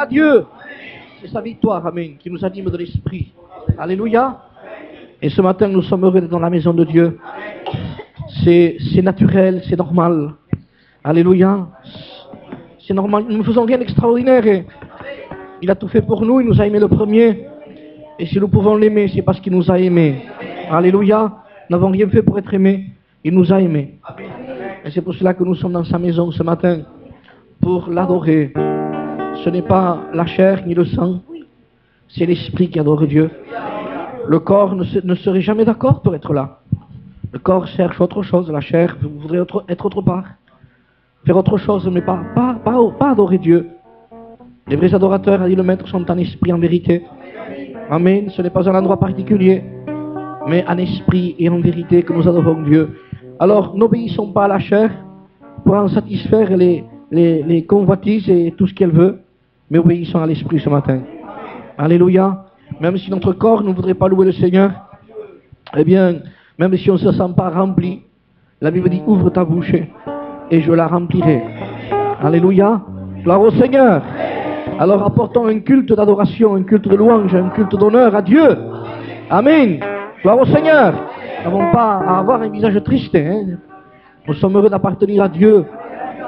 à Dieu. C'est sa victoire, amen, qui nous anime de l'esprit. Alléluia. Et ce matin, nous sommes heureux d'être dans la maison de Dieu. C'est naturel, c'est normal. Alléluia. C'est normal. Nous ne faisons rien d'extraordinaire. Il a tout fait pour nous, il nous a aimés le premier. Et si nous pouvons l'aimer, c'est parce qu'il nous a aimés. Alléluia. Nous n'avons rien fait pour être aimés. Il nous a aimés. Et c'est pour cela que nous sommes dans sa maison ce matin. Pour l'adorer. Ce n'est pas la chair ni le sang. C'est l'esprit qui adore Dieu. Le corps ne serait jamais d'accord pour être là. Le corps cherche autre chose. La chair voudrait être autre part. Faire autre chose, mais pas adorer Dieu. Les vrais adorateurs, a dit le Maître, sont en esprit, en vérité. Amen. Ce n'est pas un endroit particulier, mais en esprit et en vérité que nous adorons Dieu. Alors, n'obéissons pas à la chair pour en satisfaire les convoitises et tout ce qu'elle veut, mais obéissons à l'esprit ce matin. Alléluia. Même si notre corps ne voudrait pas louer le Seigneur, eh bien, même si on ne se sent pas rempli, la Bible dit, ouvre ta bouche et je la remplirai. Alléluia. Gloire au Seigneur. Alors apportons un culte d'adoration, un culte de louange, un culte d'honneur à Dieu. Amen. Gloire au Seigneur. Nous n'avons pas à avoir un visage triste. Hein. Nous sommes heureux d'appartenir à Dieu.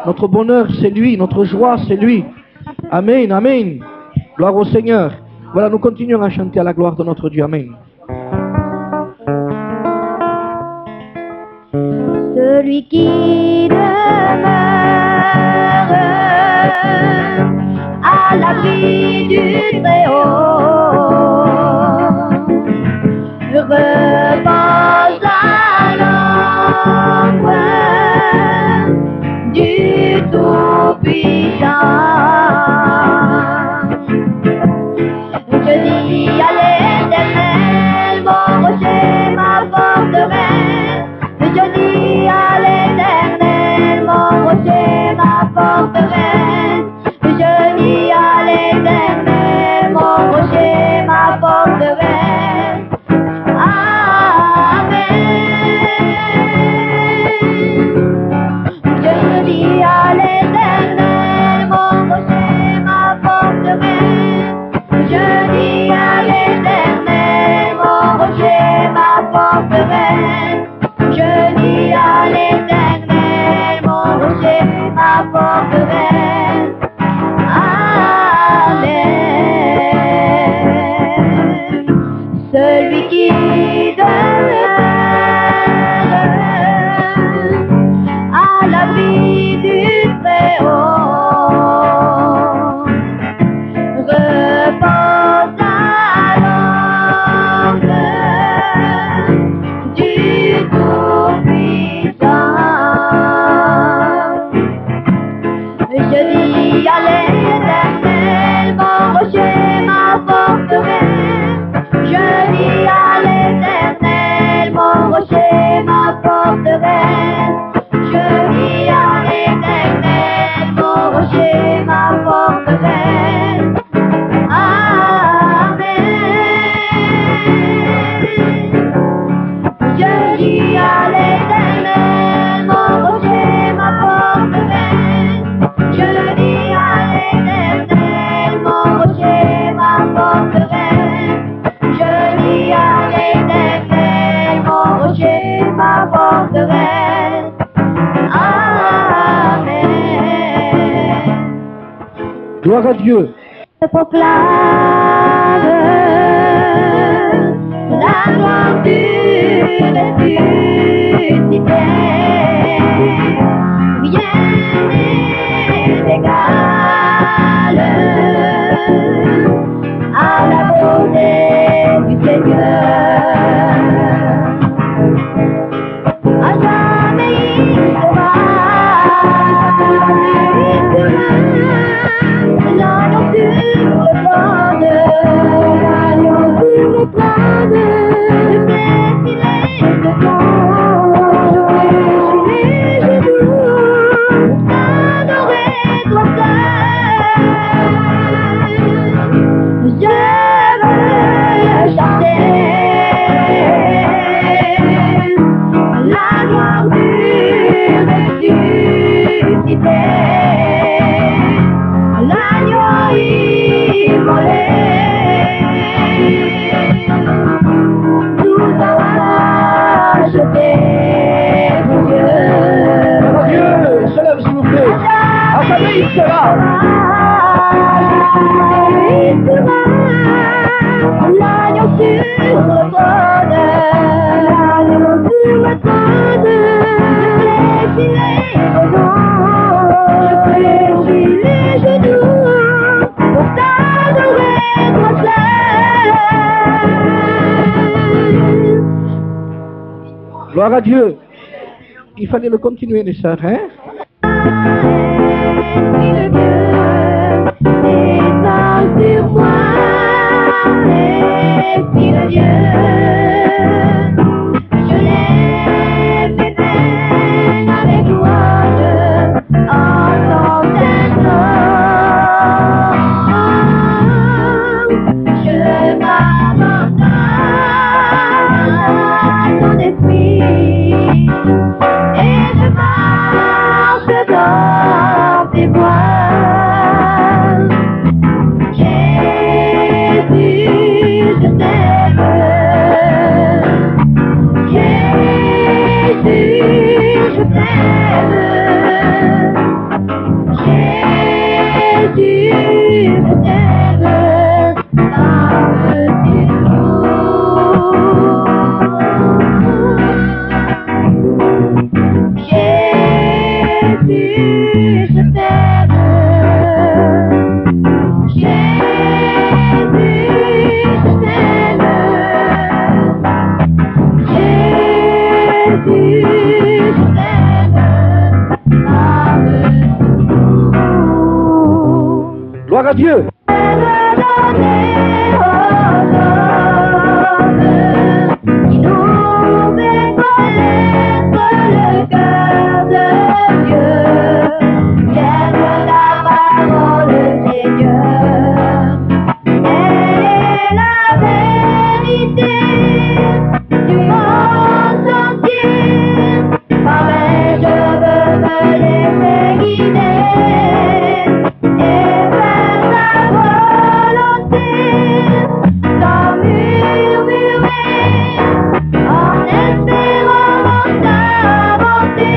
Notre bonheur, c'est lui. Notre joie, c'est lui. Amen. Amen. Gloire au Seigneur. Voilà, nous continuons à chanter à la gloire de notre Dieu. Amen. Celui qui demeure à l'abri du Très-Haut repose à l'ombre du Tout-Puissant. Je dis à l'Éternel, mon rocher, ma forteresse. Je dis à l'Éternel, mon rocher, ma forteresse. Je dis à l'Éternel, mon rocher, ma forteresse. Amen. Je dis à l'Éternel, mon rocher, ma forteresse. Je dis à l'Éternel, mon rocher, ma forteresse. Je dis à l'Éternel, mon rocher, ma forteresse. Amen. Celui qui demeure à l'abri du Très-Haut repose à l'ombre du Tout-Puissant. Je dis à l'Éternel, mon rocher, ma forteresse. Je dis à l'Éternel, mon rocher, ma forteresse. Je dis à l'Éternel, mon rocher, ma forteresse. Amen. Je dis à l'Éternel, mon rocher, ma forteresse. Je dis à l'Éternel, mon rocher, ma forteresse. Je dis à l'Éternel, mon rocher, ma forteresse. Amen. Gloire à Dieu. Je proclame la gloire du ressuscité. Rien n'est égal à la beauté du Seigneur. À jamais il sera l'agneau sur le trône, l'agneau sur le trône, le Christ il est dedans. Je vais sur les genoux, t'adorer toi seul. Je veux chanter sera. L'agneau sur le trône, l'agneau sur le trône, je fléchirai le nom, je fléchis les genoux pour t'adorer, toi seul. Gloire à Dieu. Il fallait le continuer, les sœurs, hein? Esprit de Dieu, descends sur moi, Esprit de Dieu, je lève mes mains avec louange en ton nom, je m'abandonne à ton esprit. Et je marche dans tes voies. Jésus, je t'aime. Jésus, je t'aime. Jésus, je t'aime. Par-dessus tout. Jésus, je t'aime. Jésus, je t'aime. Jésus, je t'aime. Par-dessus tout. Gloire à Dieu. Qui nous fait connaître le cœur de Dieu. J'aime la parole, Seigneur. Elle est la vérité du monde entier. Par elle, je veux me laisser guider et faire ta volonté sans murmurer, en espérant dans ta bonté.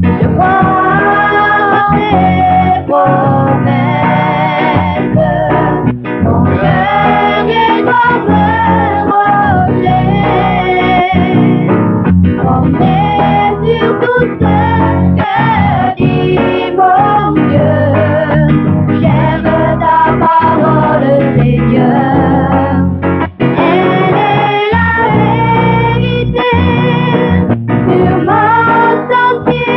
Je crois en tes promesses, mon cœur est comme un rocher, fondé sur tout ce que dit mon Dieu. J'aime ta parole, Seigneur. Elle est la vérité sur mon sentier.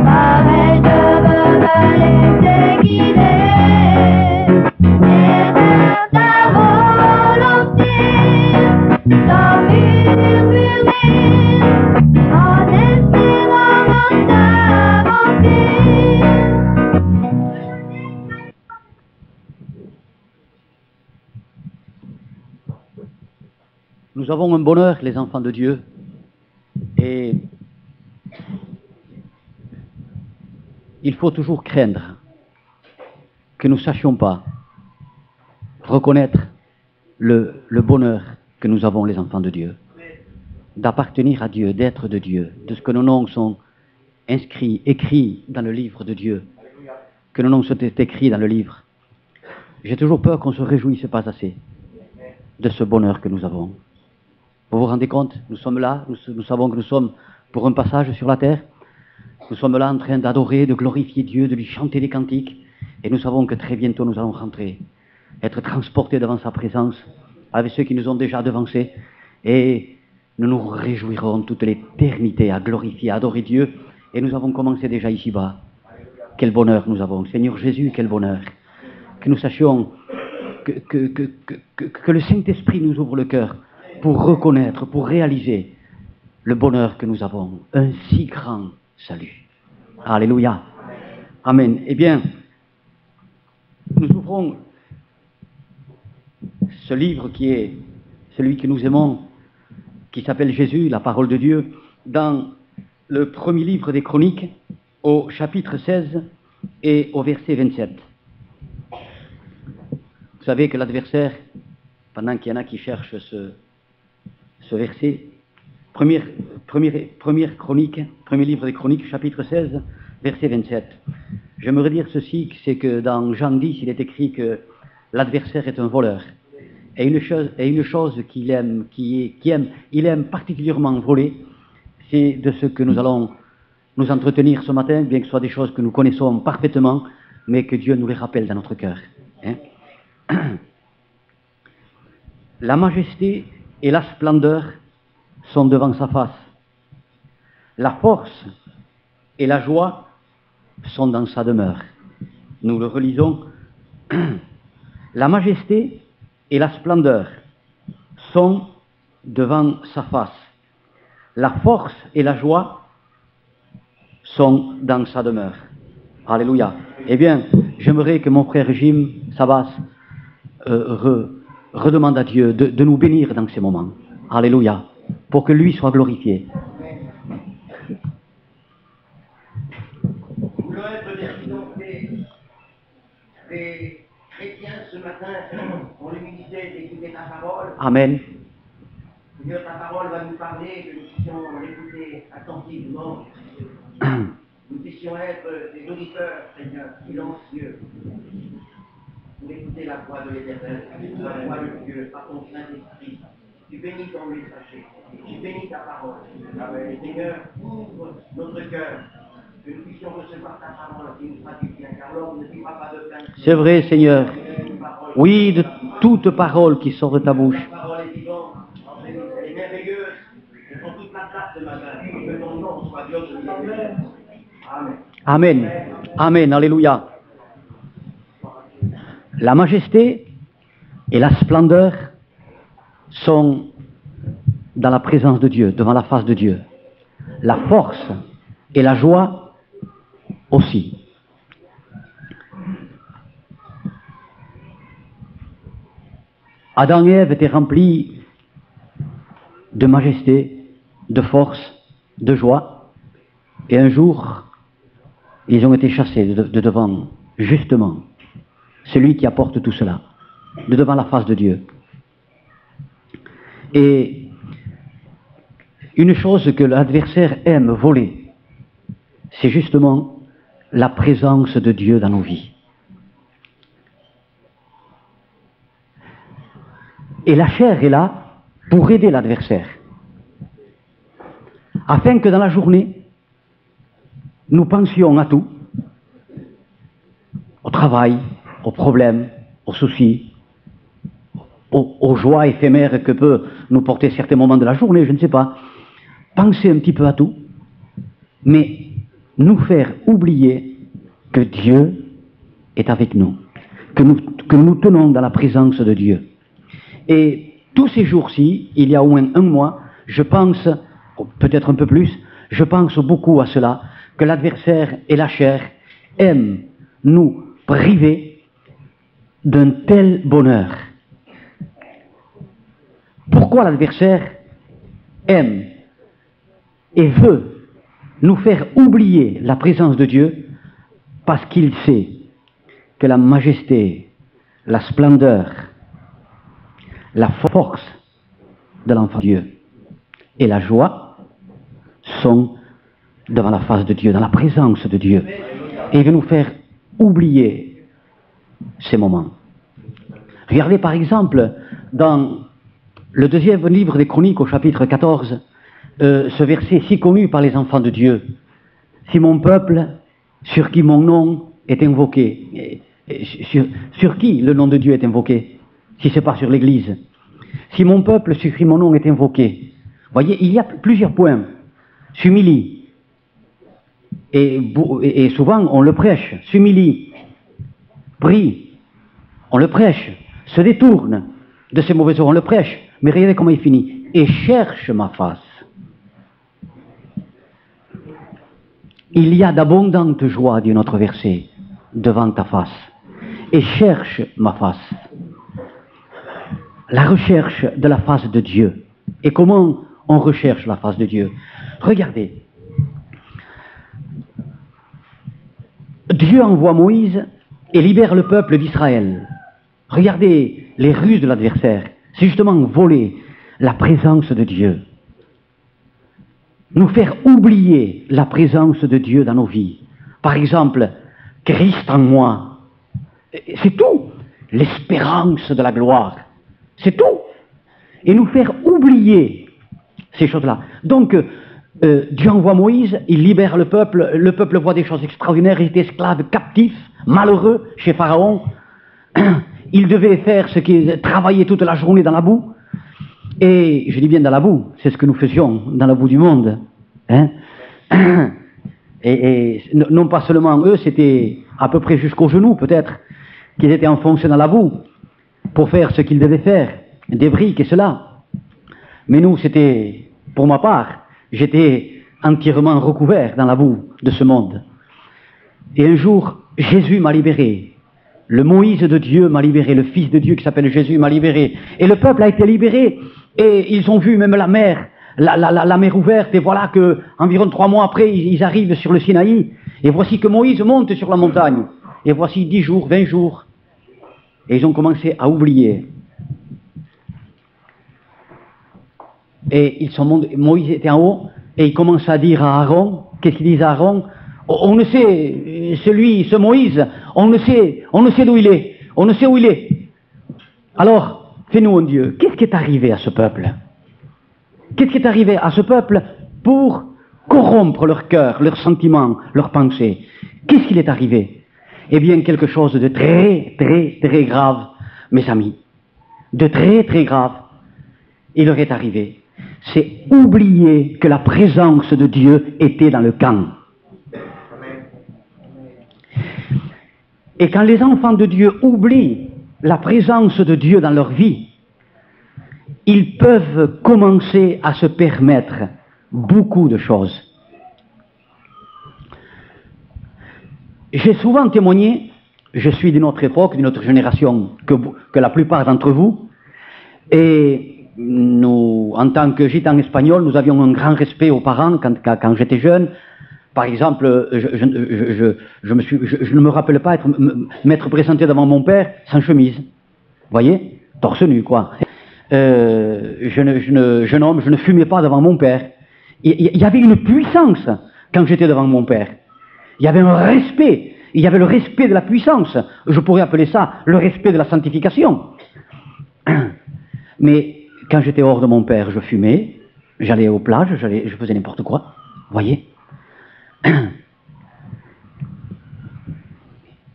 Par elle, je veux me laisser guider et faire ta volonté sans murmurer, en espérant dans ta bonté. Nous avons un bonheur, les enfants de Dieu, et il faut toujours craindre que nous ne sachions pas reconnaître le bonheur que nous avons, les enfants de Dieu, d'appartenir à Dieu, d'être de Dieu, de ce que nos noms sont inscrits, écrits dans le livre de Dieu, que nos noms sont écrits dans le livre. J'ai toujours peur qu'on ne se réjouisse pas assez de ce bonheur que nous avons. Vous vous rendez compte? Nous sommes là, nous savons que nous sommes pour un passage sur la terre. Nous sommes là en train d'adorer, de glorifier Dieu, de lui chanter des cantiques. Et nous savons que très bientôt nous allons rentrer, être transportés devant sa présence avec ceux qui nous ont déjà devancés. Et nous nous réjouirons toute l'éternité à glorifier, à adorer Dieu. Et nous avons commencé déjà ici-bas. Quel bonheur nous avons. Seigneur Jésus, quel bonheur. Que nous sachions que le Saint-Esprit nous ouvre le cœur pour reconnaître, pour réaliser le bonheur que nous avons. Un si grand salut. Alléluia. Amen. Eh bien, nous ouvrons ce livre qui est celui que nous aimons, qui s'appelle Jésus, la parole de Dieu, dans le premier livre des Chroniques, au chapitre 16 et au verset 27. Vous savez que l'adversaire, pendant qu'il y en a qui cherchent ce verset, première chronique, premier livre des Chroniques, chapitre 16, verset 27. J'aimerais dire ceci, c'est que dans Jean 10, il est écrit que l'adversaire est un voleur. Et une chose qu'il aime, il aime particulièrement voler, c'est de ce que nous allons nous entretenir ce matin, bien que ce soit des choses que nous connaissons parfaitement, mais que Dieu nous les rappelle dans notre cœur. Hein? La majesté et la splendeur sont devant sa face. La force et la joie sont dans sa demeure. Nous le relisons. La majesté et la splendeur sont devant sa face. La force et la joie sont dans sa demeure. Alléluia. Eh bien, j'aimerais que mon frère Jim Sabas redemande à Dieu de nous bénir dans ces moments. Alléluia. Pour que lui soit glorifié. Nous voulons être des chrétiens ce matin, ont l'humilité d'écouter ta parole. Amen. Seigneur, ta parole va nous parler, que nous puissions l'écouter attentivement. Nous puissions être des auditeurs, Seigneur, silencieux, pour écouter la voix de l'Éternel, la voix de Dieu, par ton Saint-Esprit. Tu bénis ton messager, tu bénis ta parole. Seigneur, ouvre notre cœur, que nous puissions recevoir ta parole qui nous fera du bien, car l'homme ne vivra pas de pain. C'est vrai, Seigneur. Oui, de toute parole qui sort de ta bouche. Ta parole est vivante, elle est merveilleuse, elle prend toute la place de ma main. Que ton nom soit glorifié. Amen. Amen. Amen. Alléluia. La majesté et la splendeur sont dans la présence de Dieu, devant la face de Dieu. La force et la joie aussi. Adam et Ève étaient remplis de majesté, de force, de joie, et un jour, ils ont été chassés de devant, justement, celui qui apporte tout cela, de devant la face de Dieu. Et une chose que l'adversaire aime voler, c'est justement la présence de Dieu dans nos vies. Et la chair est là pour aider l'adversaire, afin que dans la journée, nous pensions à tout, au travail, aux problèmes, aux soucis, aux joies éphémères que peut nous porter certains moments de la journée, je ne sais pas. Penser un petit peu à tout, mais nous faire oublier que Dieu est avec nous, que nous tenons dans la présence de Dieu. Et tous ces jours-ci, il y a au moins un mois, je pense, peut-être un peu plus, je pense beaucoup à cela, que l'adversaire et la chair aiment nous priver d'un tel bonheur. Pourquoi l'adversaire aime et veut nous faire oublier la présence de Dieu? Parce qu'il sait que la majesté, la splendeur, la force de l'enfant de Dieu et la joie sont devant la face de Dieu, dans la présence de Dieu. Et il veut nous faire oublier ces moments. Regardez par exemple dans le deuxième livre des Chroniques au chapitre 14, ce verset si connu par les enfants de Dieu. Si mon peuple, sur qui mon nom est invoqué, sur qui le nom de Dieu est invoqué, si ce n'est pas sur l'Église. Si mon peuple, sur qui mon nom est invoqué. Voyez, il y a plusieurs points. S'humilie. Et souvent, on le prêche. S'humilie. Prie. On le prêche. Se détourne de ses mauvaises œuvres. On le prêche. Mais regardez comment il finit. Et cherche ma face. Il y a d'abondantes joies, dit notre verset, devant ta face. Et cherche ma face. La recherche de la face de Dieu. Et comment on recherche la face de Dieu? Regardez. Dieu envoie Moïse et libère le peuple d'Israël. Regardez les ruses de l'adversaire. C'est justement voler la présence de Dieu. Nous faire oublier la présence de Dieu dans nos vies. par exemple, Christ en moi. C'est tout. L'espérance de la gloire. C'est tout. Et nous faire oublier ces choses-là. Donc, Dieu envoie Moïse, il libère le peuple voit des choses extraordinaires, il était esclave, captif, malheureux chez Pharaon. Il devait faire travailler toute la journée dans la boue. Et je dis bien dans la boue, c'est ce que nous faisions dans la boue du monde. Hein? Et non pas seulement eux, c'était à peu près jusqu'aux genoux peut-être, qu'ils étaient enfoncés dans la boue pour faire ce qu'ils devaient faire, des briques et cela. Mais nous, c'était, pour ma part, j'étais entièrement recouvert dans la boue de ce monde. Et un jour, Jésus m'a libéré. Le Moïse de Dieu m'a libéré, le Fils de Dieu qui s'appelle Jésus m'a libéré. Et le peuple a été libéré, et ils ont vu même la mer, la mer ouverte, et voilà que, environ 3 mois après, ils arrivent sur le Sinaï, et voici que Moïse monte sur la montagne. Et voici 10 jours, 20 jours, et ils ont commencé à oublier. Et Moïse était en haut, et il commence à dire à Aaron, qu'est-ce qu'il dit à Aaron? On ne sait, ce Moïse, on ne sait d'où il est, on ne sait où il est. Alors, fais-nous un Dieu, qu'est-ce qui est arrivé à ce peuple? Qu'est-ce qui est arrivé à ce peuple pour corrompre leur cœur, leurs sentiments, leurs pensées? Qu'est-ce qui est arrivé? Eh bien, quelque chose de très, très, très grave, mes amis. De très, très grave, il leur est arrivé. C'est oublier que la présence de Dieu était dans le camp. Et quand les enfants de Dieu oublient la présence de Dieu dans leur vie, ils peuvent commencer à se permettre beaucoup de choses. J'ai souvent témoigné, je suis d'une autre époque, d'une autre génération que la plupart d'entre vous, et nous, en tant que gitans espagnols, nous avions un grand respect aux parents quand j'étais jeune. Par exemple, je ne me rappelle pas m'être présenté devant mon père sans chemise. Vous voyez? Torse nu, quoi. Jeune homme, je ne fumais pas devant mon père. Il y avait une puissance quand j'étais devant mon père. Il y avait un respect. Il y avait le respect de la puissance. Je pourrais appeler ça le respect de la sanctification. Mais quand j'étais hors de mon père, je fumais, j'allais aux plages, je faisais n'importe quoi. Vous voyez?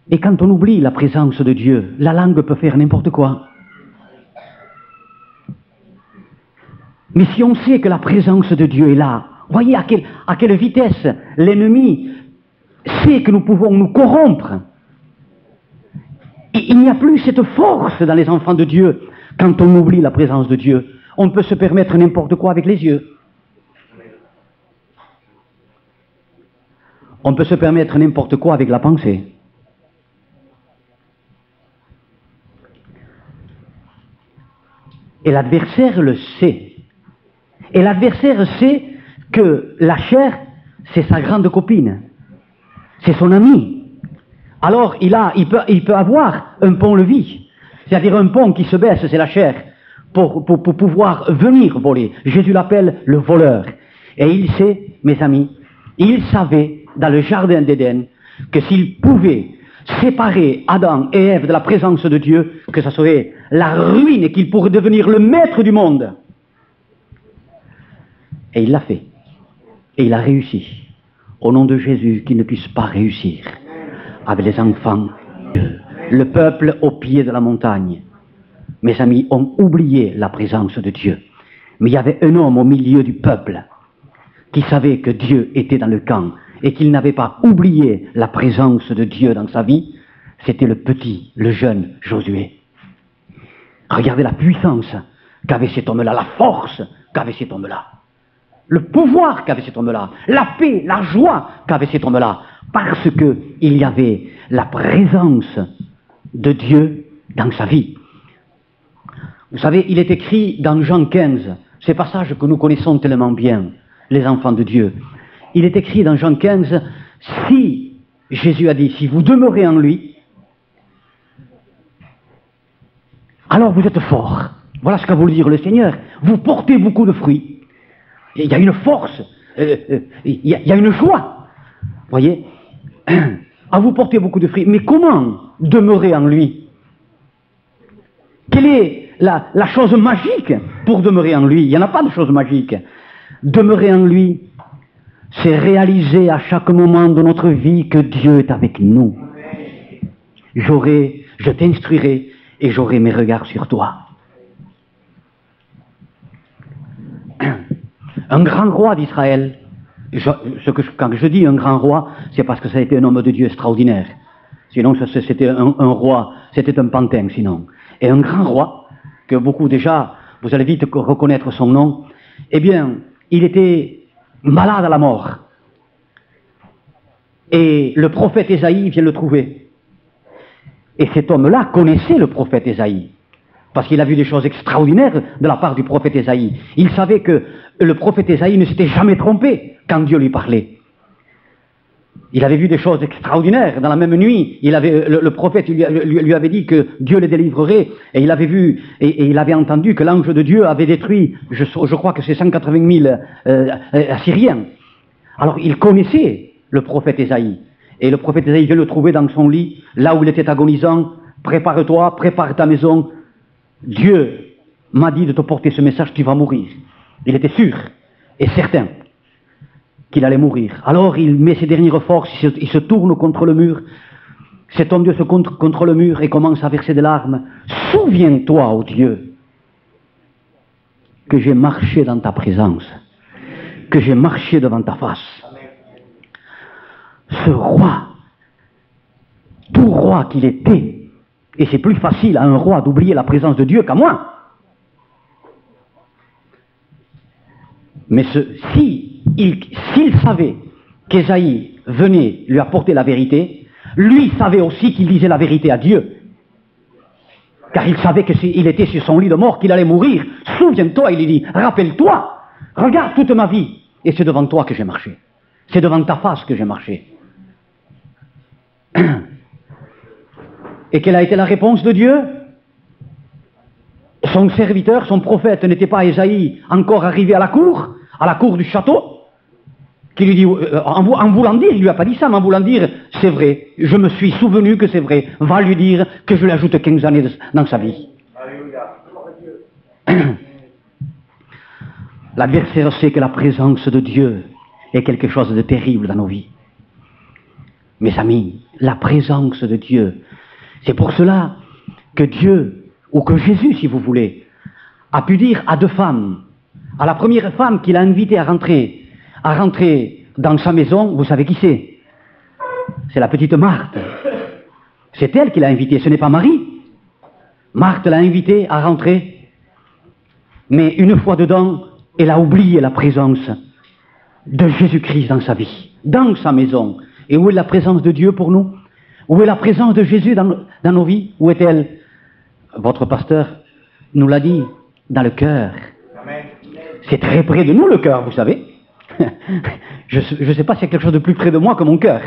Et quand on oublie la présence de Dieu, la langue peut faire n'importe quoi. Mais si on sait que la présence de Dieu est là, voyez à quelle vitesse l'ennemi sait que nous pouvons nous corrompre. Et il n'y a plus cette force dans les enfants de Dieu quand on oublie la présence de Dieu. On peut se permettre n'importe quoi avec les yeux. On peut se permettre n'importe quoi avec la pensée. Et l'adversaire le sait. Et l'adversaire sait que la chair, c'est sa grande copine. C'est son ami. Alors, il peut avoir un pont-levis. C'est-à-dire un pont qui se baisse, c'est la chair, pour pouvoir venir voler. Jésus l'appelle le voleur. Et il sait, mes amis, il savait dans le jardin d'Éden que s'il pouvait séparer Adam et Ève de la présence de Dieu, que ça serait la ruine et qu'il pourrait devenir le maître du monde. Et il l'a fait. Et il a réussi. Au nom de Jésus, qu'il ne puisse pas réussir avec les enfants. Le peuple au pied de la montagne, mes amis, ont oublié la présence de Dieu. Mais il y avait un homme au milieu du peuple qui savait que Dieu était dans le camp et qu'il n'avait pas oublié la présence de Dieu dans sa vie. C'était le jeune Josué. Regardez la puissance qu'avait cet homme-là, la force qu'avait cet homme-là, le pouvoir qu'avait cet homme-là, la paix, la joie qu'avait cet homme-là, parce qu'il y avait la présence de Dieu dans sa vie. Vous savez, il est écrit dans Jean 15, ces passages que nous connaissons tellement bien, les enfants de Dieu. Il est écrit dans Jean 15, si, Jésus a dit, si vous demeurez en lui, alors vous êtes forts. Voilà ce qu'a voulu dire le Seigneur. Vous portez beaucoup de fruits. Il y a une force, il y a une joie. Voyez, à vous porter beaucoup de fruits. Mais comment demeurer en lui? Quelle est la chose magique pour demeurer en lui? Il n'y en a pas de chose magique. Demeurer en lui, c'est réaliser à chaque moment de notre vie que Dieu est avec nous. Je t'instruirai et j'aurai mes regards sur toi. Un grand roi d'Israël, quand je dis un grand roi, c'est parce que ça a été un homme de Dieu extraordinaire. Sinon, c'était un roi, c'était un pantin, sinon. Et un grand roi, que beaucoup déjà, vous allez vite reconnaître son nom, eh bien, il était malade à la mort. Et le prophète Ésaïe vient le trouver. Et cet homme-là connaissait le prophète Ésaïe, parce qu'il a vu des choses extraordinaires de la part du prophète Ésaïe. Il savait que le prophète Ésaïe ne s'était jamais trompé quand Dieu lui parlait. Il avait vu des choses extraordinaires. Dans la même nuit, le prophète lui avait dit que Dieu les délivrerait, et il avait vu, et il avait entendu que l'ange de Dieu avait détruit, je crois que c'est 180 000 Assyriens. Alors il connaissait le prophète Ésaïe. Et le prophète Ésaïe vient le trouver dans son lit, là où il était agonisant. Prépare-toi, prépare ta maison. Dieu m'a dit de te porter ce message, tu vas mourir. Il était sûr et certain qu'il allait mourir. Alors il met ses dernières forces, il se tourne contre le mur. Cet homme Dieu se contre le mur et commence à verser des larmes. Souviens-toi, ô Dieu, que j'ai marché dans ta présence, que j'ai marché devant ta face. Ce roi, tout roi qu'il était, et c'est plus facile à un roi d'oublier la présence de Dieu qu'à moi. Mais s'il savait qu'Ésaïe venait lui apporter la vérité, lui savait aussi qu'il disait la vérité à Dieu. Car il savait qu'il était sur son lit de mort, qu'il allait mourir. Souviens-toi, il lui dit, rappelle-toi, regarde toute ma vie, et c'est devant toi que j'ai marché. C'est devant ta face que j'ai marché. Et quelle a été la réponse de Dieu? Son serviteur, son prophète, n'était pas Ésaïe encore arrivé à la cour du château, qui lui dit, en voulant dire, il lui a pas dit ça, mais en voulant dire, c'est vrai, je me suis souvenu que c'est vrai, va lui dire que je lui ajoute 15 années dans sa vie. L'adversaire sait que la présence de Dieu est quelque chose de terrible dans nos vies. Mes amis, la présence de Dieu, c'est pour cela que Dieu, ou que Jésus, si vous voulez, a pu dire à deux femmes, à la première femme qu'il a invitée à rentrer dans sa maison, vous savez qui c'est? C'est la petite Marthe. C'est elle qui l'a invitée, ce n'est pas Marie. Marthe l'a invitée à rentrer, mais une fois dedans, elle a oublié la présence de Jésus-Christ dans sa vie, dans sa maison. Et où est la présence de Dieu pour nous? Où est la présence de Jésus dans nos vies? Où est-elle? Votre pasteur nous l'a dit, dans le cœur. C'est très près de nous le cœur, vous savez. Je ne sais pas s'il y a quelque chose de plus près de moi que mon cœur.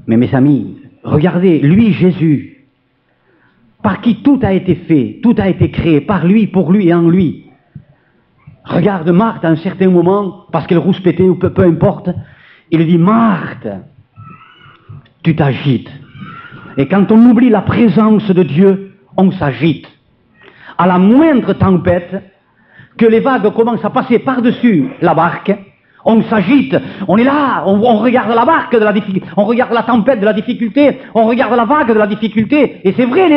Mais mes amis, regardez, lui Jésus, par qui tout a été fait, tout a été créé, par lui, pour lui et en lui. Regarde Marthe à un certain moment, parce qu'elle rouspétait ou peu importe, il lui dit, Marthe, tu t'agites. Et quand on oublie la présence de Dieu, on s'agite. À la moindre tempête, que les vagues commencent à passer par-dessus la barque, on s'agite, on est là, on regarde la barque de la difficulté, on regarde la tempête de la difficulté, on regarde la vague de la difficulté, et c'est vrai, elle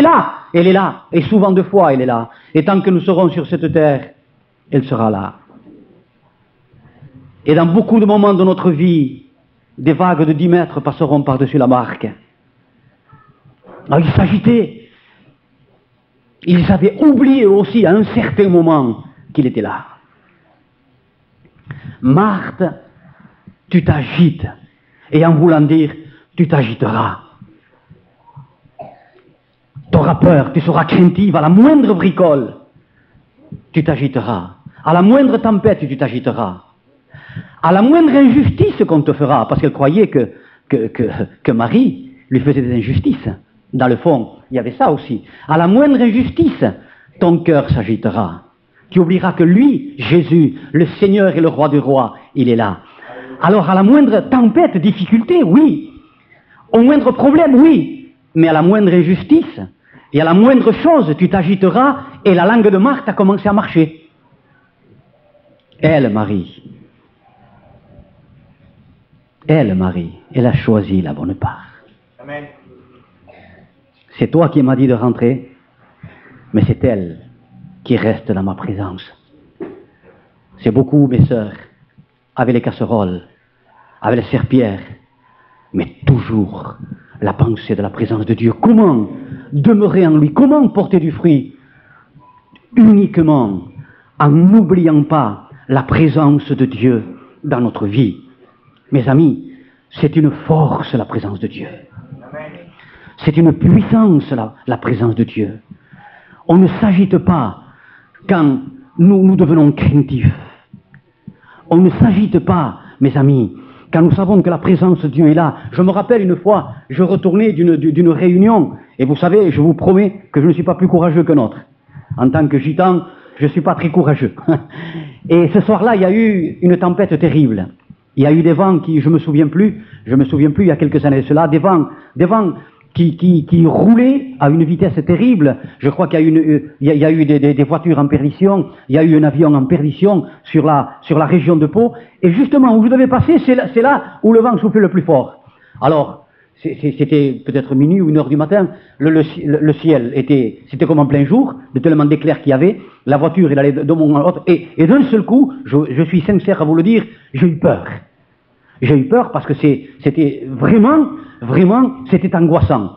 est là, et souvent deux fois elle est là. Et tant que nous serons sur cette terre, elle sera là. Et dans beaucoup de moments de notre vie, des vagues de 10 mètres passeront par-dessus la barque. Alors ils s'agitaient. Ils avaient oublié aussi à un certain moment qu'il était là. Marthe, tu t'agites. Et en voulant dire, tu t'agiteras. Tu auras peur, tu seras craintive à la moindre bricole. Tu t'agiteras. À la moindre tempête, tu t'agiteras. À la moindre injustice qu'on te fera, parce qu'elle croyait que Marie lui faisait des injustices. Dans le fond, il y avait ça aussi. À la moindre injustice, ton cœur s'agitera. Tu oublieras que lui, Jésus, le Seigneur et le Roi du Roi, il est là. Alors à la moindre tempête, difficulté, oui. Au moindre problème, oui. Mais à la moindre injustice et à la moindre chose, tu t'agiteras et la langue de Marthe a commencé à marcher. Elle, Marie, elle a choisi la bonne part. Amen. C'est toi qui m'as dit de rentrer, mais c'est elle qui reste dans ma présence. C'est beaucoup, mes sœurs, avec les casseroles, avec les serpillères, mais toujours la pensée de la présence de Dieu. Comment demeurer en lui? Comment porter du fruit? Uniquement en n'oubliant pas la présence de Dieu dans notre vie. Mes amis, c'est une force, la présence de Dieu. C'est une puissance, la présence de Dieu. On ne s'agite pas quand nous devenons craintifs. On ne s'agite pas, mes amis, quand nous savons que la présence de Dieu est là. Je me rappelle une fois, je retournais d'une réunion, et vous savez, je vous promets que je ne suis pas plus courageux que l'autre. En tant que gitan, je ne suis pas très courageux. Et ce soir-là, il y a eu une tempête terrible. Il y a eu des vents qui, je me souviens plus, il y a quelques années de cela, des vents qui roulaient à une vitesse terrible. Je crois qu'il y a eu des voitures en perdition, il y a eu un avion en perdition sur la région de Pau, et justement où je devais passer, c'est là où le vent soufflait le plus fort. Alors, c'était peut-être minuit ou 1h du matin, le ciel c'était comme en plein jour, de tellement d'éclairs qu'il y avait, la voiture elle allait de moment à l'autre, et d'un seul coup, je suis sincère à vous le dire, j'ai eu peur. J'ai eu peur parce que c'était vraiment, c'était angoissant.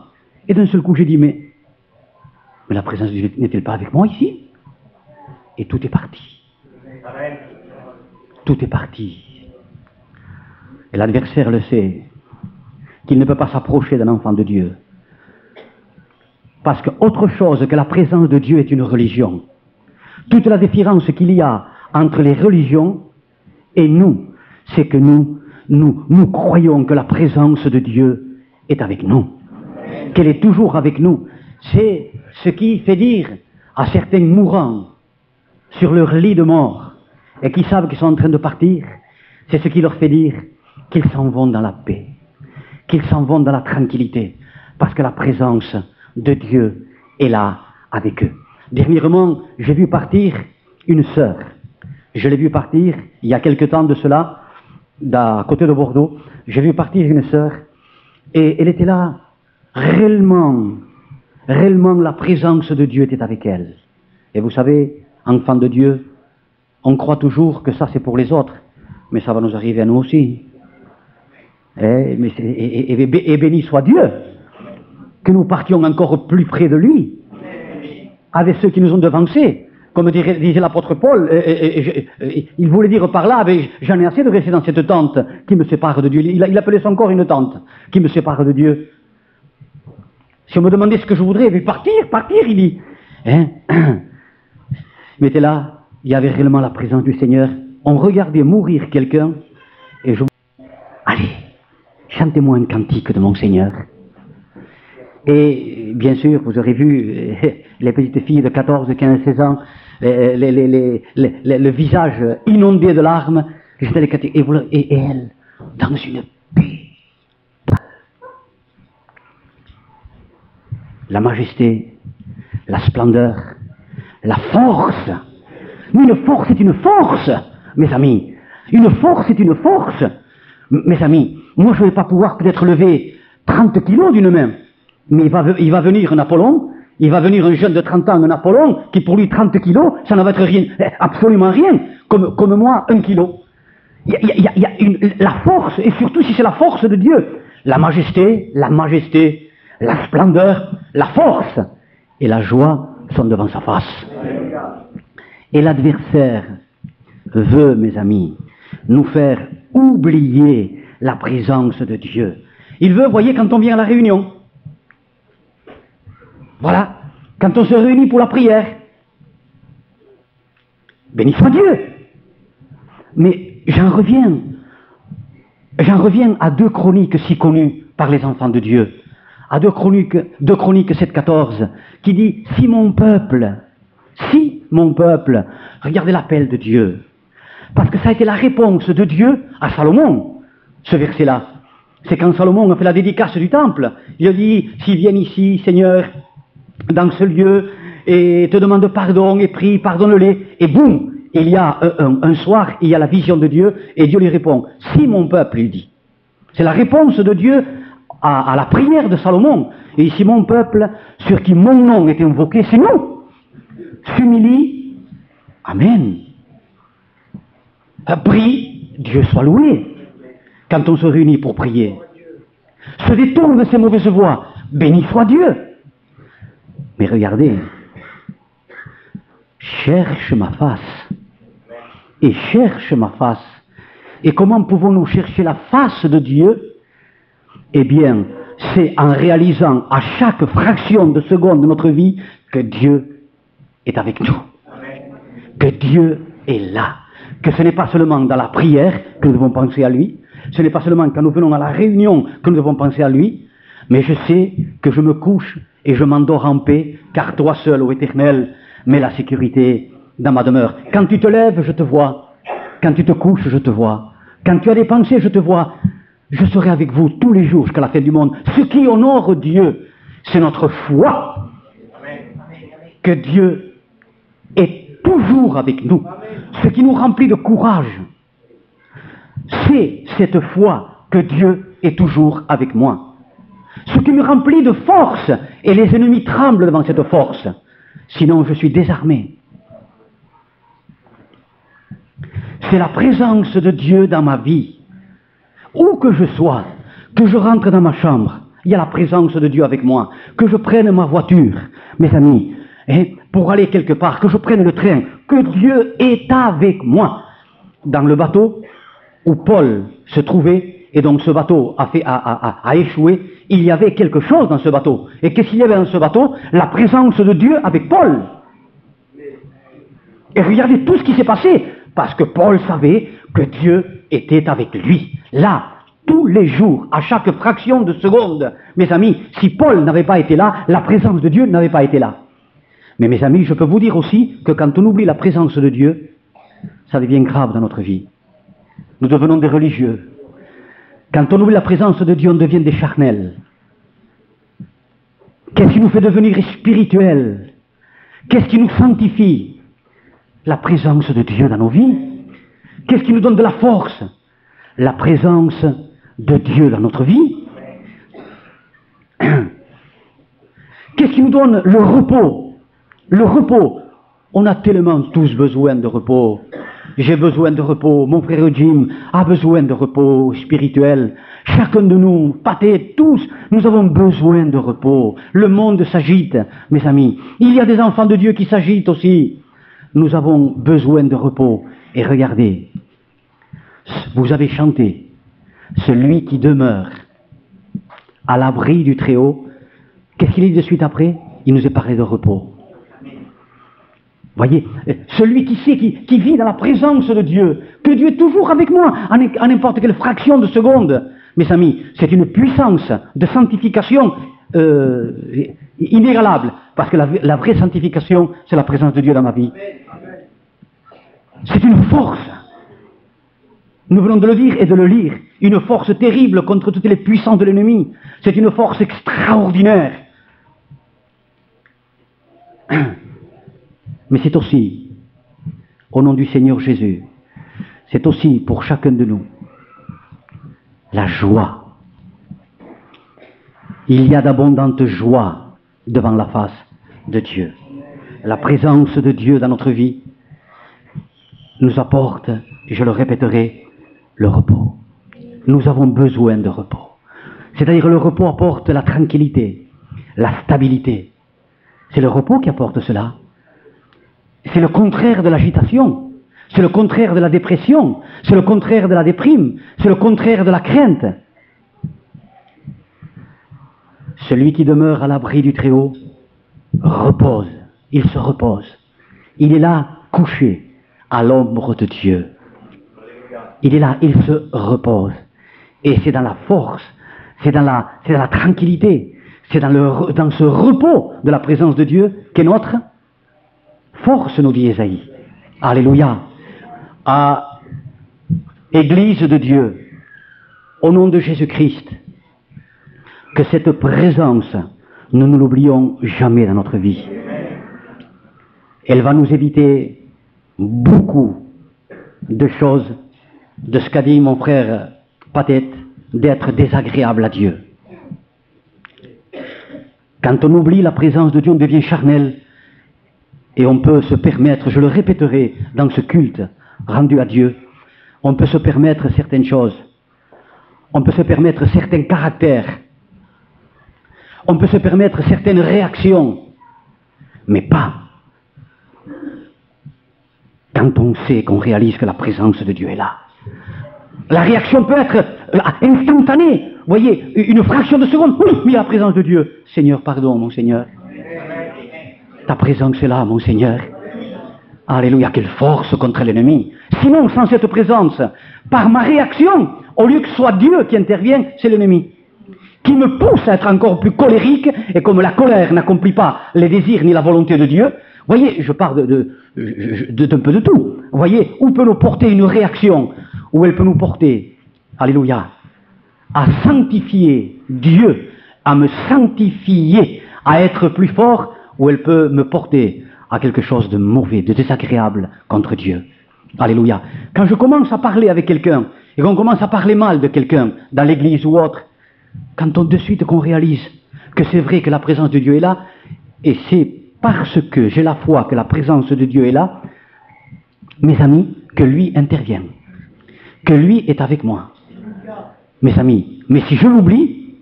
Et d'un seul coup, j'ai dit, mais la présence de Dieu n'est-elle pas avec moi ici? Et tout est parti. Amen. Tout est parti. Et l'adversaire le sait, qu'il ne peut pas s'approcher d'un enfant de Dieu. Parce qu'autre chose que la présence de Dieu est une religion. Toute la différence qu'il y a entre les religions et nous, c'est que nous croyons que la présence de Dieu est avec nous, qu'elle est toujours avec nous. C'est ce qui fait dire à certains mourants sur leur lit de mort et qui savent qu'ils sont en train de partir, c'est ce qui leur fait dire qu'ils s'en vont dans la paix, qu'ils s'en vont dans la tranquillité, parce que la présence de Dieu est là avec eux. Dernièrement, j'ai vu partir une sœur. Je l'ai vu partir il y a quelque temps de cela, à côté de Bordeaux. J'ai vu partir une sœur et elle était là. Réellement la présence de Dieu était avec elle. Et vous savez, enfants de Dieu, on croit toujours que ça c'est pour les autres, mais ça va nous arriver à nous aussi. Et béni soit Dieu que nous partions encore plus près de lui avec ceux qui nous ont devancés. Comme disait l'apôtre Paul, il voulait dire par là, j'en ai assez de rester dans cette tente qui me sépare de Dieu. Il appelait son corps une tente qui me sépare de Dieu. Si on me demandait ce que je voudrais, mais partir, il dit. Mais était là, il y avait réellement la présence du Seigneur. On regardait mourir quelqu'un, et je allez, chantez-moi un cantique de mon Seigneur. Et bien sûr, vous aurez vu les petites filles de 14, 15, 16 ans, le visage inondé de larmes, et elle, dans une paix. La majesté, la splendeur, la force. Mais une force est une force, mes amis. Une force est une force. Mes amis, moi je ne vais pas pouvoir peut-être lever 30 kilos d'une main. Mais il va venir un Apollon, il va venir un jeune de 30 ans, un Apollon, qui pour lui 30 kilos, ça ne va être rien, absolument rien, comme moi, 1 kilo. Il y a la force, et surtout si c'est la force de Dieu, la majesté, la splendeur, la force et la joie sont devant sa face. Et l'adversaire veut, mes amis, nous faire oublier la présence de Dieu. Il veut, voyez, quand on vient à la réunion, voilà, quand on se réunit pour la prière, béni soit Dieu. Mais j'en reviens à 2 Chroniques si connues par les enfants de Dieu, à 2 Chroniques 7,14, qui dit, si mon peuple, regardez l'appel de Dieu, parce que ça a été la réponse de Dieu à Salomon. ce verset-là. C'est quand Salomon a fait la dédicace du temple. Il a dit, s'ils viennent ici, Seigneur, dans ce lieu, et te demandent pardon, et prie, pardonne-les, et boum, il y a un soir, il y a la vision de Dieu, et Dieu lui répond, si mon peuple, il dit. C'est la réponse de Dieu à la prière de Salomon. Et ici, mon peuple, sur qui mon nom est invoqué, c'est nous, s'humilie, amen. Prie, Dieu soit loué. Quand on se réunit pour prier, se détourne de ses mauvaises voies, béni soit Dieu. Mais regardez, cherche ma face, et cherche ma face. Et comment pouvons-nous chercher la face de Dieu? Eh bien, c'est en réalisant à chaque fraction de seconde de notre vie que Dieu est avec nous, que Dieu est là, que ce n'est pas seulement dans la prière que nous devons penser à lui, ce n'est pas seulement quand nous venons à la réunion que nous devons penser à lui, mais je sais que je me couche et je m'endors en paix, car toi seul, ô Éternel, mets la sécurité dans ma demeure. Quand tu te lèves, je te vois. Quand tu te couches, je te vois. Quand tu as des pensées, je te vois. Je serai avec vous tous les jours jusqu'à la fin du monde. Ce qui honore Dieu, c'est notre foi. Que Dieu est toujours avec nous. Ce qui nous remplit de courage, c'est cette foi que Dieu est toujours avec moi. Ce qui me remplit de force, et les ennemis tremblent devant cette force. Sinon, je suis désarmé. C'est la présence de Dieu dans ma vie. Où que je sois, que je rentre dans ma chambre, il y a la présence de Dieu avec moi. Que je prenne ma voiture, mes amis, pour aller quelque part, que je prenne le train, que Dieu est avec moi. Dans le bateau où Paul se trouvait, et donc ce bateau a échoué, il y avait quelque chose dans ce bateau. Et qu'est-ce qu'il y avait dans ce bateau? La présence de Dieu avec Paul. Et regardez tout ce qui s'est passé, parce que Paul savait que Dieu était avec lui. Là, tous les jours, à chaque fraction de seconde, mes amis, si Paul n'avait pas été là, la présence de Dieu n'avait pas été là. Mais mes amis, je peux vous dire aussi que quand on oublie la présence de Dieu, ça devient grave dans notre vie. Nous devenons des religieux. Quand on oublie la présence de Dieu, on devient des charnels. Qu'est-ce qui nous fait devenir spirituels? Qu'est-ce qui nous sanctifie? La présence de Dieu dans nos vies. Qu'est-ce qui nous donne de la force? La présence de Dieu dans notre vie. Qu'est-ce qui nous donne le repos? Le repos. On a tellement tous besoin de repos. J'ai besoin de repos. Mon frère Jim a besoin de repos spirituel. Chacun de nous, Pathé, tous, nous avons besoin de repos. Le monde s'agite, mes amis. Il y a des enfants de Dieu qui s'agitent aussi. Nous avons besoin de repos. Et regardez, vous avez chanté, celui qui demeure à l'abri du Très-Haut. Qu'est-ce qu'il dit de suite après? Il nous est parlé de repos. Voyez, celui qui sait, qui vit dans la présence de Dieu, que Dieu est toujours avec moi, à n'importe quelle fraction de seconde. Mes amis, c'est une puissance de sanctification inégalable, parce que la vraie sanctification, c'est la présence de Dieu dans ma vie. C'est une force. Nous venons de le dire et de le lire. Une force terrible contre toutes les puissances de l'ennemi. C'est une force extraordinaire. Mais c'est aussi, au nom du Seigneur Jésus, c'est aussi pour chacun de nous, la joie. Il y a d'abondantes joies devant la face de Dieu. La présence de Dieu dans notre vie nous apporte, je le répéterai, le repos. Nous avons besoin de repos. C'est-à-dire le repos apporte la tranquillité, la stabilité. C'est le repos qui apporte cela. C'est le contraire de l'agitation. C'est le contraire de la dépression. C'est le contraire de la déprime. C'est le contraire de la crainte. Celui qui demeure à l'abri du Très-Haut repose. Il se repose. Il est là, couché, à l'ombre de Dieu. Il est là, il se repose. Et c'est dans la force, c'est dans la tranquillité, c'est dans ce repos de la présence de Dieu qu'est notre force, nous dit Ésaïe. Alléluia. À Église de Dieu, au nom de Jésus-Christ, que cette présence, nous ne l'oublions jamais dans notre vie. Elle va nous éviter beaucoup de choses, de ce qu'a dit mon frère Patette, d'être désagréable à Dieu. Quand on oublie la présence de Dieu, on devient charnel et on peut se permettre, je le répéterai dans ce culte rendu à Dieu, on peut se permettre certaines choses, on peut se permettre certains caractères, on peut se permettre certaines réactions, mais pas quand on sait, qu'on réalise que la présence de Dieu est là. La réaction peut être instantanée. Vous voyez, une fraction de seconde, oui, la présence de Dieu. Seigneur, pardon, mon Seigneur. Ta présence est là, mon Seigneur. Alléluia, quelle force contre l'ennemi. Sinon, sans cette présence, par ma réaction, au lieu que ce soit Dieu qui intervient, c'est l'ennemi. Qui me pousse à être encore plus colérique, et comme la colère n'accomplit pas les désirs ni la volonté de Dieu, vous voyez, je parle d'un peu de tout. Vous voyez, où peut nous porter une réaction, où elle peut nous porter, alléluia, à sanctifier Dieu, à me sanctifier, à être plus fort, où elle peut me porter à quelque chose de mauvais, de désagréable contre Dieu. Alléluia. Quand je commence à parler avec quelqu'un, et qu'on commence à parler mal de quelqu'un, dans l'église ou autre, quand on de suite qu'on réalise que c'est vrai que la présence de Dieu est là, et c'est parce que j'ai la foi que la présence de Dieu est là, mes amis, que lui intervient, que lui est avec moi. Mes amis, mais si je l'oublie,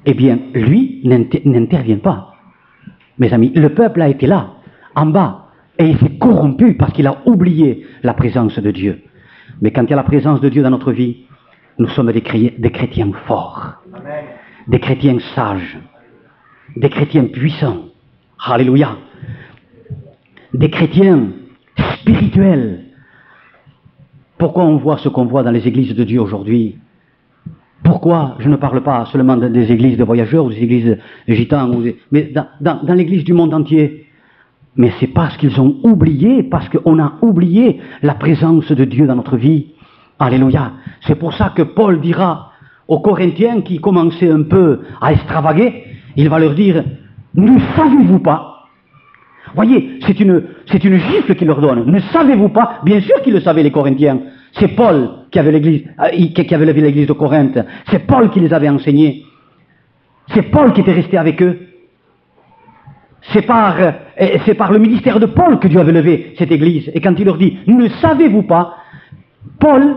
eh bien, lui n'intervient pas. Mes amis, le peuple a été là, en bas, et il s'est corrompu parce qu'il a oublié la présence de Dieu. Mais quand il y a la présence de Dieu dans notre vie, nous sommes des chrétiens forts, des chrétiens sages, des chrétiens puissants. Alléluia. Des chrétiens spirituels. Pourquoi on voit ce qu'on voit dans les églises de Dieu aujourd'hui? Pourquoi je ne parle pas seulement des églises de voyageurs ou des églises de gitans, mais dans l'église du monde entier? Mais c'est parce qu'ils ont oublié, parce qu'on a oublié la présence de Dieu dans notre vie. Alléluia. C'est pour ça que Paul dira aux Corinthiens qui commençaient un peu à extravaguer, il va leur dire: ne savez-vous pas? Voyez, c'est une gifle qu'il leur donne. Ne savez-vous pas? Bien sûr qu'ils le savaient, les Corinthiens. C'est Paul qui avait levé l'église de Corinthe. C'est Paul qui les avait enseignés. C'est Paul qui était resté avec eux. C'est par le ministère de Paul que Dieu avait levé cette église. Et quand il leur dit: ne savez-vous pas? Paul,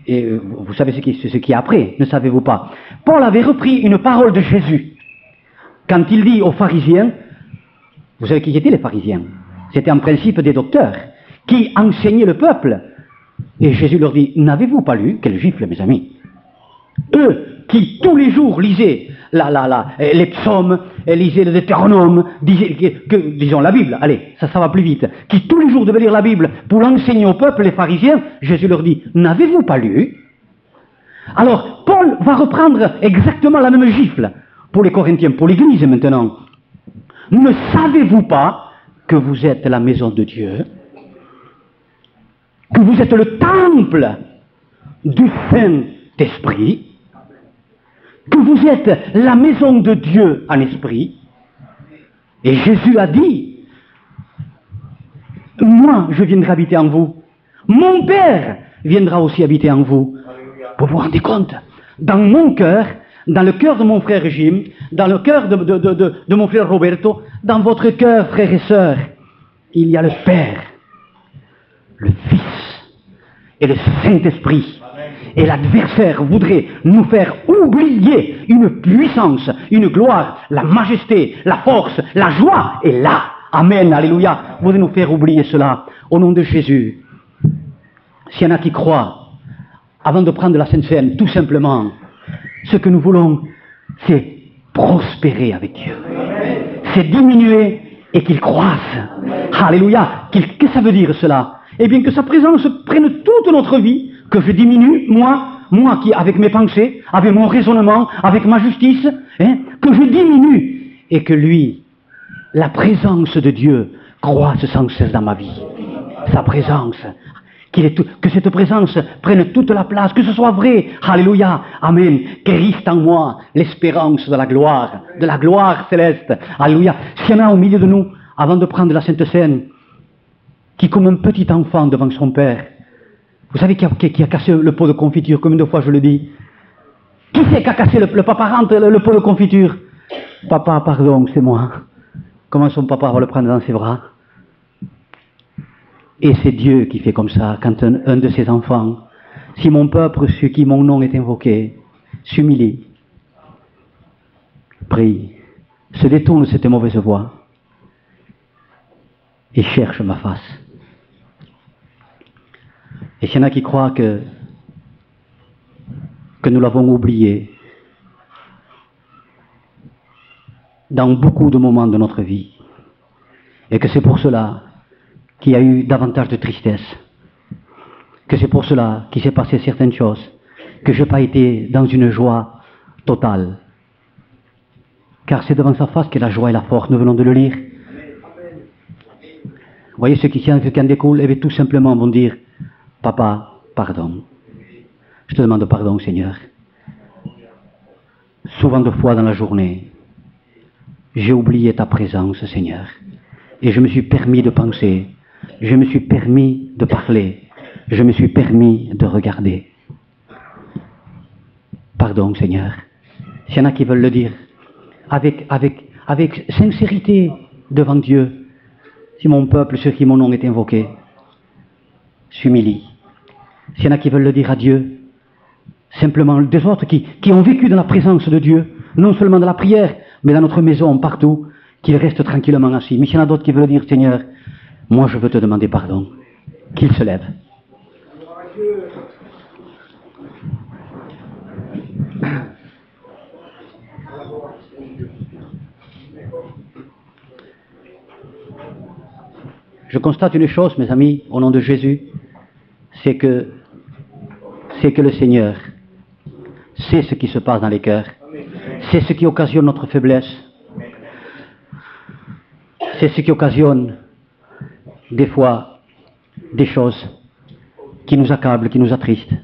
et vous savez ce qui est après, ne savez-vous pas? Paul avait repris une parole de Jésus. Quand il dit aux pharisiens, vous savez qui étaient les pharisiens? C'était en principe des docteurs qui enseignaient le peuple. Et Jésus leur dit: n'avez-vous pas lu? Quelle gifle, mes amis! Eux qui tous les jours lisaient les psaumes, lisaient le Deutéronome, disons la Bible, allez, ça va plus vite, qui tous les jours devaient lire la Bible pour l'enseigner au peuple, les pharisiens, Jésus leur dit: n'avez-vous pas lu? Alors, Paul va reprendre exactement la même gifle pour les Corinthiens, pour l'Église maintenant. Ne savez-vous pas que vous êtes la maison de Dieu? Que vous êtes le temple du Saint-Esprit? Que vous êtes la maison de Dieu en esprit? Et Jésus a dit: moi, je viendrai habiter en vous. Mon Père viendra aussi habiter en vous. Vous vous rendez compte? Dans mon cœur, dans le cœur de mon frère Jim, dans le cœur de mon frère Roberto, dans votre cœur, frères et sœurs, il y a le Père, le Fils et le Saint-Esprit. Et l'adversaire voudrait nous faire oublier une puissance, une gloire, la majesté, la force, la joie. Et là, amen, alléluia, voudrait nous faire oublier cela. Au nom de Jésus, s'il y en a qui croient, avant de prendre la Sainte Seine, tout simplement, ce que nous voulons, c'est prospérer avec Dieu. C'est diminuer et qu'il croisse. Alléluia. Qu'est-ce que ça veut dire cela? Eh bien que sa présence prenne toute notre vie, que je diminue, moi qui, avec mes pensées, avec mon raisonnement, avec ma justice, que je diminue, et que lui, la présence de Dieu, croisse sans cesse dans ma vie. Sa présence, que cette présence prenne toute la place, que ce soit vrai. Alléluia, amen. Qu'hérisse en moi l'espérance de la gloire céleste. Alléluia. S'il y en a au milieu de nous, avant de prendre la Sainte Seine, qui comme un petit enfant devant son père, vous savez qui a cassé le pot de confiture, combien de fois je le dis? Qui c'est qui a cassé le papa rentre le pot de confiture? Papa, pardon, c'est moi. Comment son papa va le prendre dans ses bras? Et c'est Dieu qui fait comme ça, quand un de ses enfants, si mon peuple, sur qui mon nom est invoqué, s'humilie, prie, se détourne de cette mauvaise voie et cherche ma face. Et s'il y en a qui croient que nous l'avons oublié dans beaucoup de moments de notre vie, et que c'est pour cela qu'il y a eu davantage de tristesse, que c'est pour cela qu'il s'est passé certaines choses, que je n'ai pas été dans une joie totale. Car c'est devant sa face que la joie et la force, nous venons de le lire. Vous voyez, ceux qui en découlent, eh bien, tout simplement vont dire, Papa, pardon. Je te demande pardon, Seigneur. Souvent de fois dans la journée, j'ai oublié ta présence, Seigneur. Et je me suis permis de penser, je me suis permis de parler, je me suis permis de regarder. Pardon, Seigneur. S'il y en a qui veulent le dire, avec sincérité devant Dieu, si mon peuple, sur qui mon nom est invoqué, s'humilie. S'il y en a qui veulent le dire à Dieu, simplement des autres qui ont vécu dans la présence de Dieu, non seulement dans la prière, mais dans notre maison, partout, qu'ils restent tranquillement assis. Mais s'il y en a d'autres qui veulent dire, Seigneur, moi je veux te demander pardon, qu'ils se lèvent. Je constate une chose, mes amis, au nom de Jésus, c'est que le Seigneur sait ce qui se passe dans les cœurs, c'est ce qui occasionne notre faiblesse, c'est ce qui occasionne des fois des choses qui nous accablent, qui nous attristent,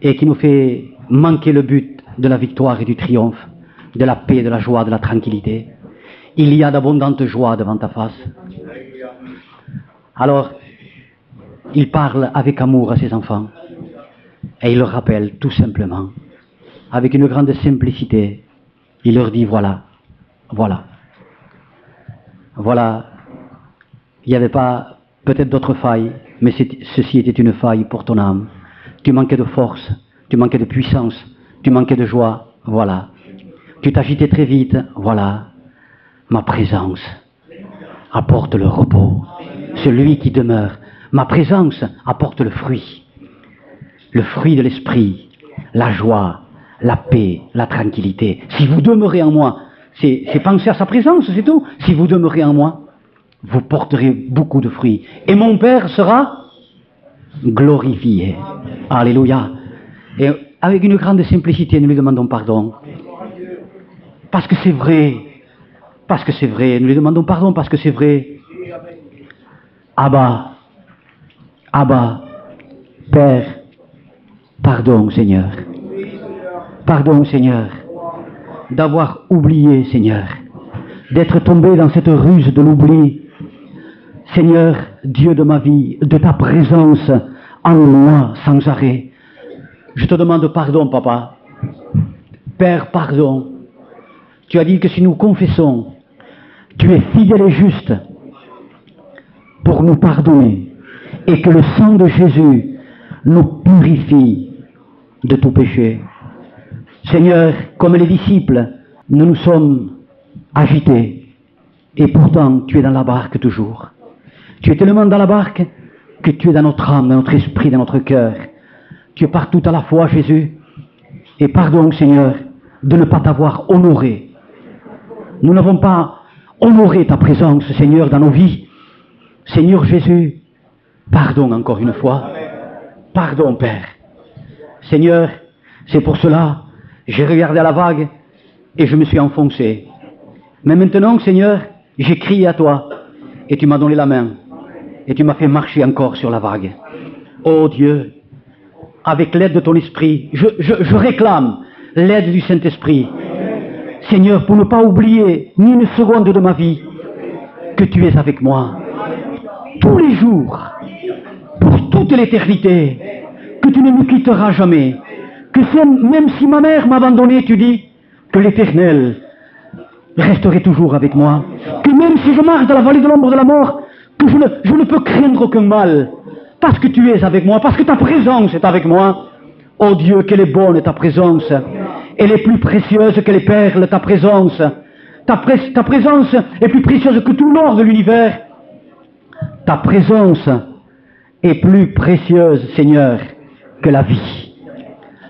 et qui nous fait manquer le but de la victoire et du triomphe, de la paix, de la joie, de la tranquillité. Il y a d'abondantes joies devant ta face. Alors, il parle avec amour à ses enfants, et il leur rappelle tout simplement, avec une grande simplicité, il leur dit, voilà, il n'y avait pas peut-être d'autres failles, mais ceci était une faille pour ton âme. Tu manquais de force, tu manquais de puissance, tu manquais de joie, voilà. Tu t'agitais très vite, voilà. Ma présence apporte le repos, celui qui demeure. Ma présence apporte le fruit de l'esprit, la joie, la paix, la tranquillité. Si vous demeurez en moi, c'est penser à sa présence, c'est tout. Si vous demeurez en moi, vous porterez beaucoup de fruits. Et mon Père sera glorifié. Alléluia. Et avec une grande simplicité, nous lui demandons pardon. Parce que c'est vrai. Parce que c'est vrai. Nous lui demandons pardon parce que c'est vrai. Abba, Père, pardon, Seigneur. Pardon, Seigneur, d'avoir oublié, Seigneur, d'être tombé dans cette ruse de l'oubli. Seigneur, Dieu de ma vie, de ta présence en moi sans arrêt. Je te demande pardon, Papa. Père, pardon. Tu as dit que si nous confessons, tu es fidèle et juste pour nous pardonner et que le sang de Jésus nous purifie de tout péché. Seigneur, comme les disciples, nous nous sommes agités et pourtant tu es dans la barque toujours. Tu es tellement dans la barque que tu es dans notre âme, dans notre esprit, dans notre cœur. Tu es partout à la fois, Jésus. Et pardon, Seigneur, de ne pas t'avoir honoré. Nous n'avons pas honoré ta présence, Seigneur, dans nos vies. Seigneur Jésus, pardon encore une fois. Pardon, Père. Seigneur, c'est pour cela, j'ai regardé à la vague et je me suis enfoncé. Mais maintenant, Seigneur, j'ai crié à toi et tu m'as donné la main. et tu m'as fait marcher encore sur la vague. Oh Dieu, avec l'aide de ton esprit, je réclame l'aide du Saint-Esprit. Seigneur, pour ne pas oublier ni une seconde de ma vie que tu es avec moi. Tous les jours, pour toute l'éternité, que tu ne me quitteras jamais. Que même si ma mère m'a abandonné, tu dis que l'Éternel resterait toujours avec moi. Que même si je marche dans la vallée de l'ombre de la mort, que je ne peux craindre aucun mal. Parce que tu es avec moi, parce que ta présence est avec moi. Oh Dieu, qu'elle est bonne ta présence. Elle est plus précieuse que les perles, ta présence. Ta présence est plus précieuse que tout l'or de l'univers. Ta présence est plus précieuse, Seigneur, que la vie.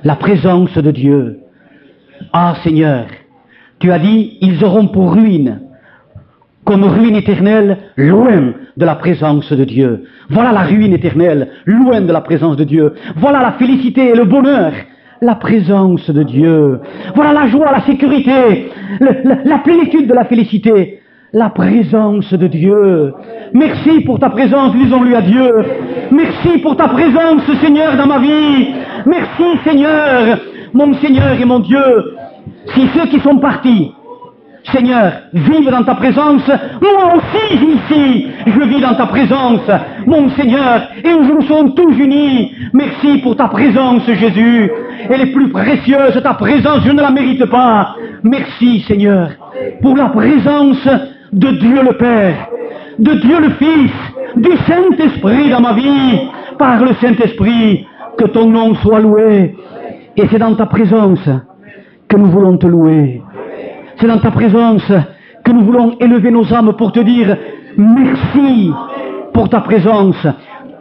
La présence de Dieu. Ah Seigneur, tu as dit, ils auront pour ruine, comme ruine éternelle, loin de la présence de Dieu. Voilà la ruine éternelle, loin de la présence de Dieu. Voilà la félicité et le bonheur, la présence de Dieu. Voilà la joie, la sécurité, la plénitude de la félicité, la présence de Dieu. Merci pour ta présence, disons-lui à Dieu. Merci pour ta présence, Seigneur, dans ma vie. Merci, Seigneur, mon Seigneur et mon Dieu. Si ceux qui sont partis, Seigneur, vivent dans ta présence, moi aussi ici, je vis dans ta présence, mon Seigneur, et nous sommes tous unis. Merci pour ta présence, Jésus. Elle est plus précieuse, ta présence, je ne la mérite pas. Merci, Seigneur, pour la présence de Dieu le Père, de Dieu le Fils, du Saint-Esprit dans ma vie, par le Saint-Esprit, que ton nom soit loué. Et c'est dans ta présence que nous voulons te louer. C'est dans ta présence que nous voulons élever nos âmes pour te dire merci pour ta présence.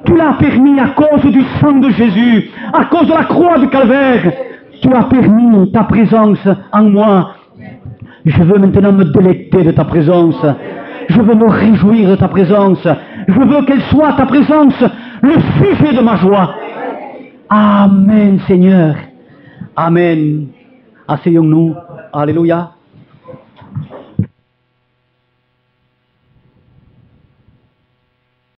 Tu l'as permis à cause du sang de Jésus, à cause de la croix du calvaire. Tu as permis ta présence en moi. Je veux maintenant me délecter de ta présence. Je veux me réjouir de ta présence. Je veux qu'elle soit, ta présence, le sujet de ma joie. Amen, Seigneur. Amen. Asseyons-nous. Alléluia.